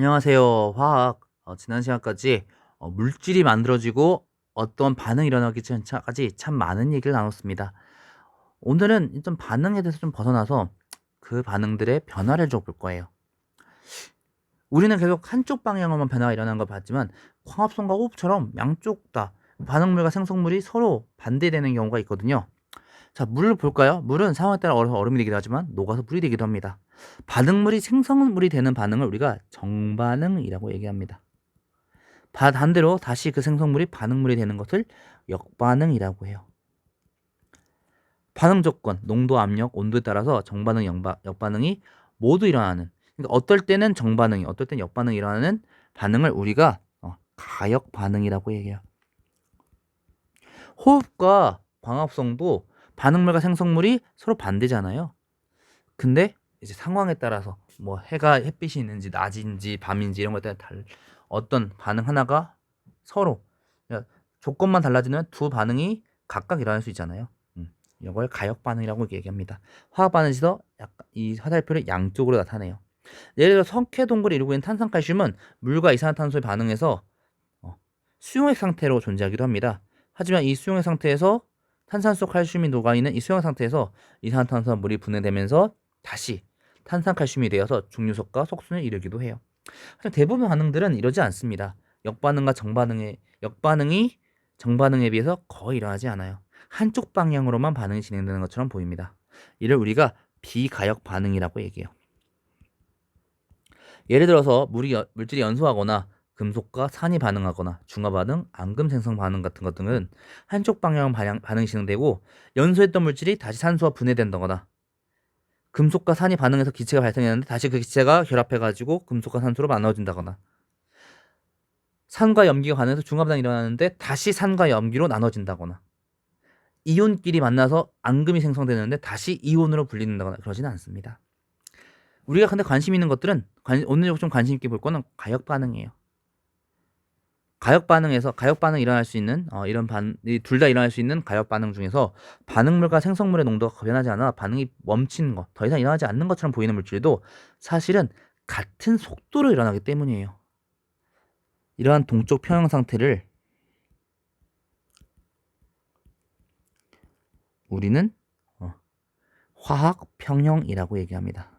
안녕하세요. 화학. 지난 시간까지 물질이 만들어지고 어떤 반응이 일어나기 전까지 참 많은 얘기를 나눴습니다. 오늘은 좀 반응에 대해서 좀 벗어나서 그 반응들의 변화를 좀 볼 거예요. 우리는 계속 한쪽 방향으로만 변화가 일어나는 걸 봤지만 광합성과 호흡처럼 양쪽 다 반응물과 생성물이 서로 반대되는 경우가 있거든요. 자, 물을 볼까요? 물은 상황에 따라 얼어서 얼음이 되기도 하지만 녹아서 물이 되기도 합니다. 반응물이 생성물이 되는 반응을 우리가 정반응이라고 얘기합니다. 반대로 다시 그 생성물이 반응물이 되는 것을 역반응이라고 해요. 반응 조건, 농도, 압력, 온도에 따라서 정반응, 역반응이 모두 일어나는, 그러니까 어떨 때는 정반응이, 어떨 때는 역반응이 일어나는 반응을 우리가 가역 반응이라고 얘기해요. 호흡과 광합성도 반응물과 생성물이 서로 반대잖아요. 근데 이제 상황에 따라서 뭐 햇빛이 있는지 낮인지 밤인지 이런 것에 따라 어떤 반응 하나가 서로 조건만 달라지면 두 반응이 각각 일어날 수 있잖아요. 이걸 가역 반응이라고 얘기합니다. 화학 반응에서 약간 이 화살표를 양쪽으로 나타내요. 예를 들어 석회 동굴을 이루고 있는 탄산칼슘은 물과 이산화탄소에 반응해서 수용액 상태로 존재하기도 합니다. 하지만 이 수용액 상태에서 탄산수 칼슘이 녹아있는 이 수용액 상태에서 이산화탄소와 물이 분해되면서 다시 탄산칼슘이 되어서 중류속과 속순을 이루기도 해요. 하지만 대부분 반응들은 이러지 않습니다. 역반응이 정반응에 비해서 거의 일어나지 않아요. 한쪽 방향으로만 반응이 진행되는 것처럼 보입니다. 이를 우리가 비가역 반응이라고 얘기해요. 예를 들어서 물질이 연소하거나 금속과 산이 반응하거나 중화 반응, 앙금 생성 반응 같은 것들은 한쪽 방향 반응이 진행되고 연소했던 물질이 다시 산소와 분해된다거나 금속과 산이 반응해서 기체가 발생했는데 다시 그 기체가 결합해가지고 금속과 산소로 나눠진다거나 산과 염기가 반응해서 중화 반응이 일어나는데 다시 산과 염기로 나눠진다거나 이온끼리 만나서 앙금이 생성되는데 다시 이온으로 분리된다거나 그러지는 않습니다. 우리가 근데 관심 있는 것들은 오늘 좀 관심 있게 볼 거는 가역 반응이에요. 가역 반응 일어날 수 있는 둘 다 일어날 수 있는 가역 반응 중에서 반응물과 생성물의 농도가 변하지 않아 반응이 멈추는 것, 더 이상 일어나지 않는 것처럼 보이는 물질도 사실은 같은 속도로 일어나기 때문이에요. 이러한 동쪽 평형 상태를 우리는 화학 평형이라고 얘기합니다.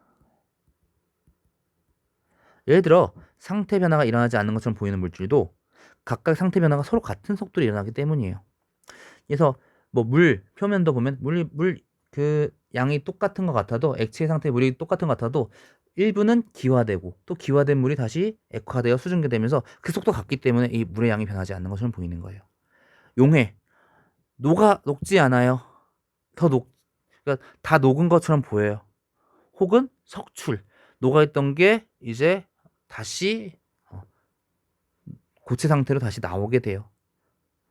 예를 들어 상태 변화가 일어나지 않는 것처럼 보이는 물질도 각각 상태 변화가 서로 같은 속도로 일어나기 때문이에요. 그래서 뭐 물 표면도 보면 물 그 양이 똑같은 것 같아도 액체 상태 물이 똑같은 것 같아도 일부는 기화되고 또 기화된 물이 다시 액화되어 수증기되면서 그 속도가 같기 때문에 이 물의 양이 변하지 않는 것처럼 보이는 거예요. 용해 녹지 않아요. 그러니까 다 녹은 것처럼 보여요. 혹은 석출 녹아있던 게 이제 다시 고체 상태로 다시 나오게 돼요.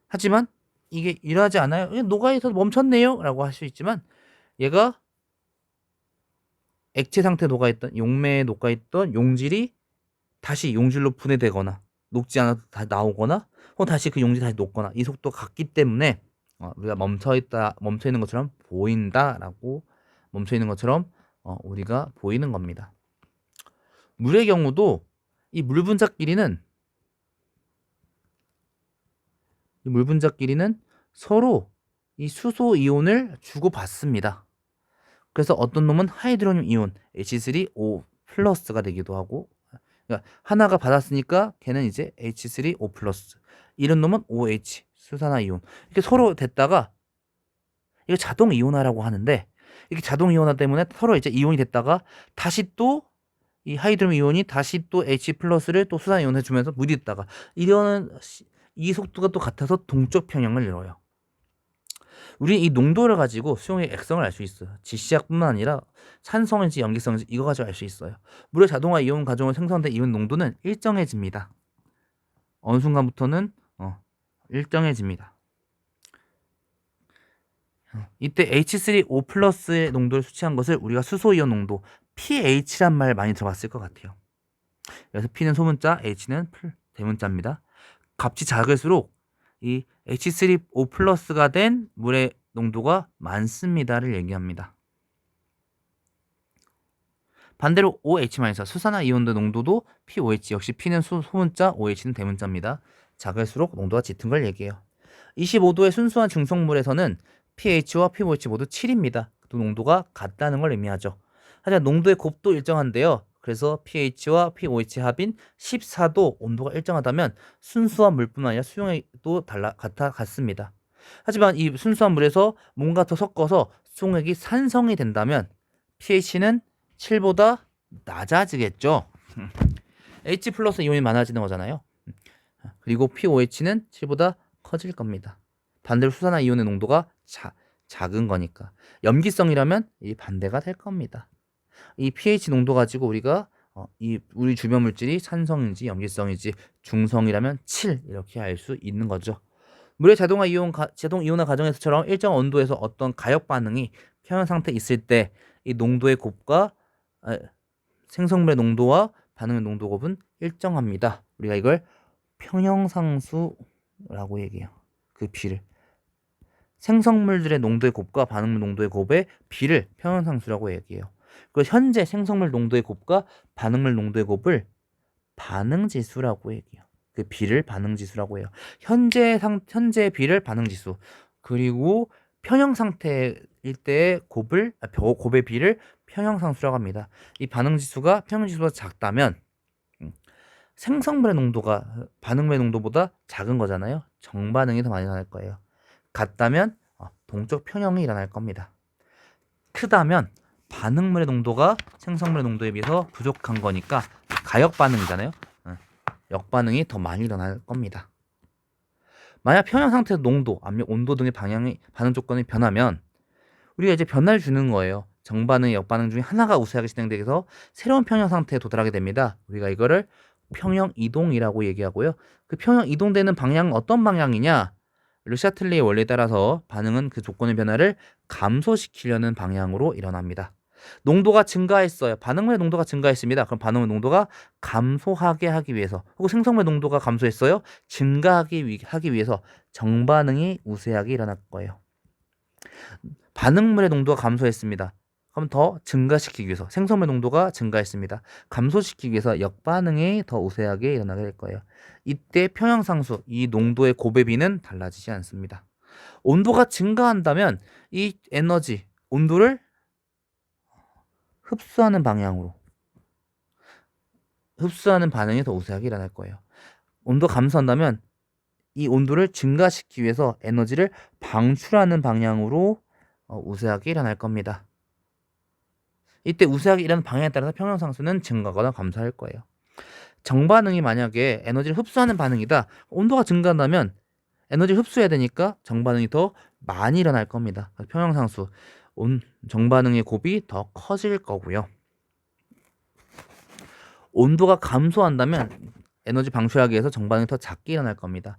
하지만 이게 일어나지 않아요. 녹아있어서 멈췄네요 라고 할 수 있지만 얘가 액체 상태 녹아있던 용매에 녹아있던 용질이 다시 용질로 분해되거나 녹지 않아도 다시 나오거나 혹은 다시 그 용질이 다시 녹거나 이 속도가 같기 때문에 우리가 멈춰있는 것처럼 보인다라고 멈춰있는 것처럼 우리가 보이는 겁니다. 물의 경우도 이 물 분자끼리는 서로 이 수소 이온을 주고받습니다. 그래서 어떤 놈은 하이드로늄 이온 H3O 플러스가 되기도 하고, 그러니까 하나가 받았으니까 걔는 이제 H3O 플러스, 이런 놈은 OH 수산화 이온 이렇게 서로 됐다가 이거 자동 이온화라고 하는데, 이렇게 자동 이온화 때문에 서로 이제 이온이 됐다가 다시 또 이 하이드로늄 이온이 다시 또 H 플러스를 또 수산 이온 해주면서 물이 됐다가 이러는 이 속도가 또 같아서 동쪽 평형을 이뤄요. 우리 이 농도를 가지고 수용의 액성을 알 수 있어요. 지시약뿐만 아니라 산성인지 염기성인지 이거 가지고 알 수 있어요. 물의 자동화 이온 과정으로 생성된 이온 농도는 일정해집니다. 어느 순간부터는 일정해집니다. 이때 H3O 플러스의 농도를 수치한 것을 우리가 수소이온 농도 pH란 말 많이 들어봤을 것 같아요. 그래서 P는 소문자, H는 대문자입니다. 값이 작을수록 이 H3O 플러스가 된 물의 농도가 많습니다를 얘기합니다. 반대로 OH- 수산화이온의 농도도 pOH, 역시 P는 소문자, OH는 대문자입니다. 작을수록 농도가 짙은 걸 얘기해요. 25도의 순수한 중성물에서는 pH와 pOH 모두 7입니다. 또 농도가 같다는 걸 의미하죠. 하지만 농도의 곱도 일정한데요. 그래서 pH와 pOH 합인 14도 온도가 일정하다면 순수한 물뿐만 아니라 수용액도 같습니다. 하지만 이 순수한 물에서 뭔가 더 섞어서 수용액이 산성이 된다면 pH는 7보다 낮아지겠죠. H 플러스 이온이 많아지는 거잖아요. 그리고 pOH는 7보다 커질 겁니다. 반대로 수산화이온의 농도가 작은 거니까. 염기성이라면 이 반대가 될 겁니다. 이 pH 농도 가지고 우리가 우리 주변 물질이 산성인지 염기성인지 중성이라면 7 이렇게 알 수 있는 거죠. 물의 자동 이온화 과정에서처럼 일정 온도에서 어떤 가역 반응이 평형 상태에 있을 때 이 농도의 곱과 생성물의 농도와 반응의 농도 곱은 일정합니다. 우리가 이걸 평형상수라고 얘기해요. 그 비를. 생성물들의 농도의 곱과 반응물 농도의 곱의 비를 평형상수라고 얘기해요. 그리고 현재 생성물 농도의 곱과 반응물 농도의 곱을 반응지수라고 얘기해요. 그 비를 반응지수라고 해요. 현재의 비를 반응지수. 그리고 평형 상태일 때의 곱의 비를 평형상수라고 합니다. 이 반응지수가 평형지수보다 작다면 생성물의 농도가 반응물의 농도보다 작은 거잖아요. 정반응이 더 많이 일어날 거예요. 같다면 동적 평형이 일어날 겁니다. 크다면 반응물의 농도가 생성물의 농도에 비해서 부족한 거니까 가역 반응이잖아요. 역반응이 더 많이 일어날 겁니다. 만약 평형 상태에서 농도, 압력, 온도 등의 반응 조건이 변하면 우리가 이제 변화를 주는 거예요. 정반응, 역반응 중에 하나가 우세하게 진행돼서 새로운 평형 상태에 도달하게 됩니다. 우리가 이거를 평형 이동이라고 얘기하고요. 그 평형 이동되는 방향은 어떤 방향이냐? 르샤틀리의 원리에 따라서 반응은 그 조건의 변화를 감소시키려는 방향으로 일어납니다. 농도가 증가했어요. 반응물의 농도가 증가했습니다. 그럼 반응물 농도가 감소하게 하기 위해서, 혹은 생성물 농도가 감소했어요. 증가하기 위해서 정반응이 우세하게 일어날 거예요. 반응물의 농도가 감소했습니다. 그럼 더 증가시키기 위해서 생성물 농도가 증가했습니다. 감소시키기 위해서 역반응이 더 우세하게 일어나게 될 거예요. 이때 평형상수, 이 농도의 곱의 비는 달라지지 않습니다. 온도가 증가한다면 이 온도를 흡수하는 반응이 더 우세하게 일어날 거예요. 온도가 감소한다면 이 온도를 증가시키기 위해서 에너지를 방출하는 방향으로 우세하게 일어날 겁니다. 이때 우세하게 일어나는 방향에 따라서 평형상수는 증가하거나 감소할 거예요. 정반응이 만약에 에너지를 흡수하는 반응이다. 온도가 증가한다면 에너지를 흡수해야 되니까 정반응이 더 많이 일어날 겁니다. 평형상수, 정반응의 곱이 더 커질 거고요. 온도가 감소한다면 에너지 방출하기 위해서 정반응이 더 작게 일어날 겁니다.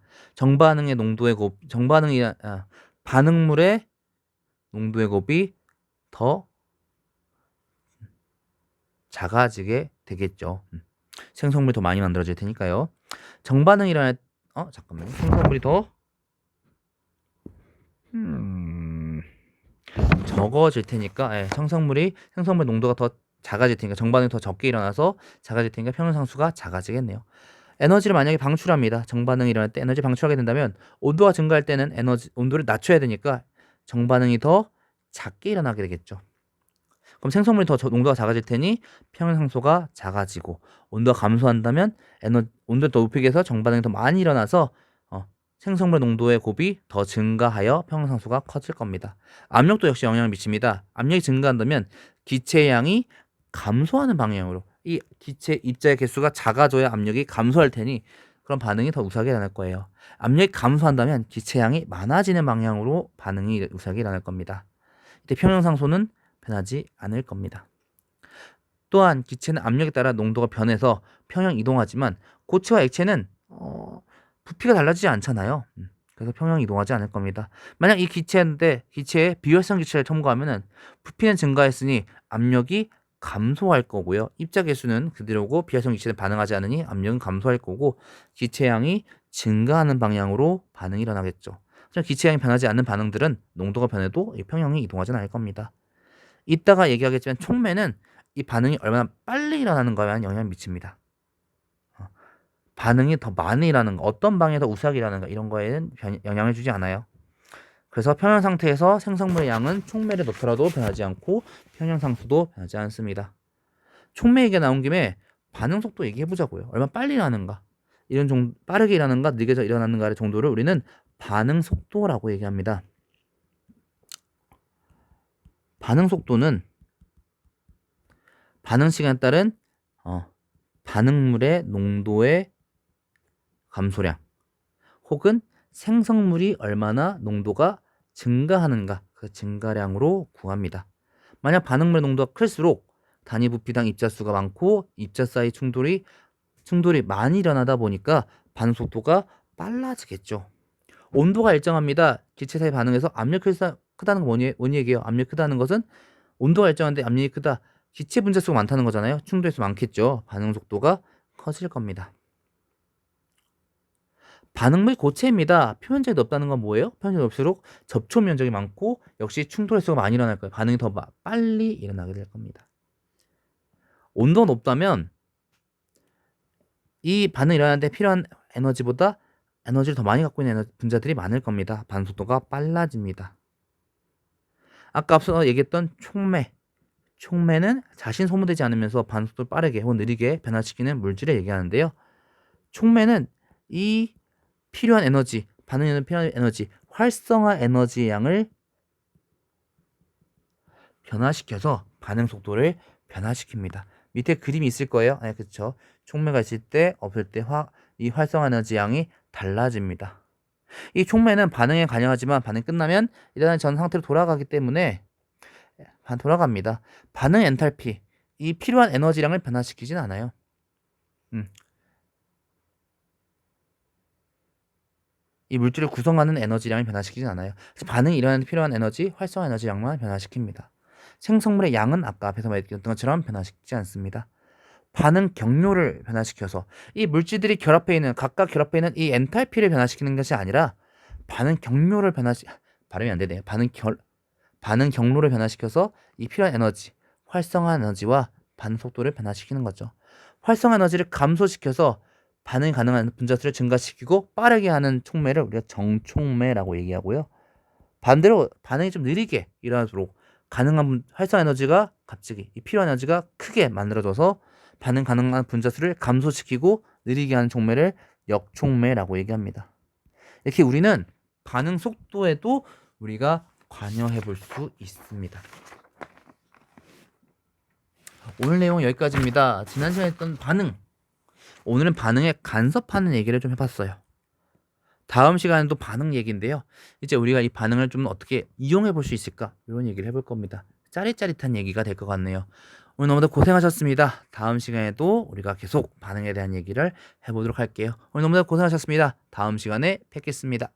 반응물의 농도의 곱이 더 작아지게 되겠죠. 생성물이 더 많이 만들어질 테니까요. 정반응이 일어날 잠깐만요. 생성물이 더 적어질 테니까 생성물 농도가 더 작아질 테니까 정반응이 더 적게 일어나서 작아질 테니까 평형상수가 작아지겠네요. 에너지를 만약에 방출합니다. 정반응이 일어날 때 에너지 방출하게 된다면 온도가 증가할 때는 온도를 낮춰야 되니까 정반응이 더 작게 일어나게 되겠죠. 그럼 생성물이 더 농도가 작아질 테니 평형상수가 작아지고, 온도가 감소한다면 온도를 더 높이게 해서 정반응이 더 많이 일어나서 생성물 농도의 곱이 더 증가하여 평형상수가 커질 겁니다. 압력도 역시 영향을 미칩니다. 압력이 증가한다면 기체의 양이 감소하는 방향으로, 이 기체 입자의 개수가 작아져야 압력이 감소할 테니 그런 반응이 더 우세하게 일어날 거예요. 압력이 감소한다면 기체 양이 많아지는 방향으로 반응이 우세하게 일어날 겁니다. 이때 평형상수는 변하지 않을 겁니다. 또한 기체는 압력에 따라 농도가 변해서 평형 이동하지만 고체와 액체는 부피가 달라지지 않잖아요. 그래서 평형 이동하지 않을 겁니다. 만약 이 기체에 비활성 기체를 첨가하면은 부피는 증가했으니 압력이 감소할 거고요. 입자 개수는 그대로고 비활성 기체는 반응하지 않으니 압력은 감소할 거고 기체양이 증가하는 방향으로 반응이 일어나겠죠. 기체양이 변하지 않는 반응들은 농도가 변해도 평형이 이동하지 않을 겁니다. 이따가 얘기하겠지만 촉매는 이 반응이 얼마나 빨리 일어나는 거에만 영향을 미칩니다. 반응이 더 많이 일어나는 거, 어떤 방에 더 우수하게 일어나는 거 이런 거에는 영향을 주지 않아요. 그래서 평형 상태에서 생성물의 양은 촉매를 넣더라도 변하지 않고 평형 상태도 변하지 않습니다. 촉매 얘기가 나온 김에 반응 속도 얘기해 보자고요. 얼마나 빨리 일어나는가, 빠르게 일어나는가, 느려져 일어나는가의 정도를 우리는 반응 속도라고 얘기합니다. 반응 속도는 반응 시간에 따른 반응물의 농도의 감소량 혹은 생성물이 얼마나 농도가 증가하는가 그 증가량으로 구합니다. 만약 반응물의 농도가 클수록 단위 부피당 입자수가 많고 입자 사이 충돌이 많이 일어나다 보니까 반응 속도가 빨라지겠죠. 온도가 일정합니다. 기체 사이 반응에서 압력이 크다는 거 뭐니 얘기해요? 압력이 크다는 것은 온도가 일정한데 압력이 크다. 기체 분자수가 많다는 거잖아요. 충돌수 많겠죠. 반응 속도가 커질 겁니다. 반응물 고체입니다. 표면적이 높다는 건 뭐예요? 표면적이 높을수록 접촉 면적이 많고 역시 충돌 횟수가 많이 일어날 거예요. 반응이 더 빨리 일어나게 될 겁니다. 온도가 높다면 이 반응이 일어나는데 필요한 에너지보다 에너지를 더 많이 갖고 있는 분자들이 많을 겁니다. 반응 속도가 빨라집니다. 아까 앞서 얘기했던 촉매는 자신 소모되지 않으면서 반응 속도를 빠르게 혹은 느리게 변화시키는 물질을 얘기하는데요. 촉매는 이 필요한 에너지, 반응에는 필요한 에너지, 활성화 에너지 양을 변화시켜서 반응 속도를 변화시킵니다. 밑에 그림이 있을 거예요. 네, 그렇죠. 촉매가 있을 때, 없을 때 이 활성화 에너지 양이 달라집니다. 이 촉매는 반응에 관여하지만 반응 끝나면 일어나는 전 상태로 돌아가기 때문에 돌아갑니다. 반응 엔탈피, 이 필요한 에너지량을 변화시키진 않아요. 이 물질을 구성하는 에너지량을 변화시키진 않아요. 반응이 일어나는 필요한 에너지, 활성화 에너지량만 변화시킵니다. 생성물의 양은 아까 앞에서 말했던 것처럼 변화시키지 않습니다. 반응 경로를 변화시켜서 이 물질들이 각각 결합해 있는 이 엔탈피를 변화시키는 것이 아니라 반응 경로를 발음이 안 되네요. 반응 경로를 변화시켜서 이 필요한 에너지, 활성화 에너지와 반응 속도를 변화시키는 거죠. 활성화 에너지를 감소시켜서 반응이 가능한 분자수를 증가시키고 빠르게 하는 촉매를 우리가 정촉매라고 얘기하고요. 반대로 반응이 좀 느리게 일어나도록 가능한 활성화 에너지가 갑자기 이 필요한 에너지가 크게 만들어져서 반응 가능한 분자수를 감소시키고 느리게 하는 촉매를 역촉매라고 얘기합니다. 이렇게 우리는 반응 속도에도 우리가 관여해 볼 수 있습니다. 오늘 내용은 여기까지입니다. 지난 시간에 했던 반응, 오늘은 반응에 간섭하는 얘기를 좀 해봤어요. 다음 시간에도 반응 얘기인데요. 이제 우리가 이 반응을 좀 어떻게 이용해 볼 수 있을까? 이런 얘기를 해볼 겁니다. 짜릿짜릿한 얘기가 될 것 같네요. 오늘 너무나 고생하셨습니다. 다음 시간에도 우리가 계속 반응에 대한 얘기를 해보도록 할게요. 오늘 너무나 고생하셨습니다. 다음 시간에 뵙겠습니다.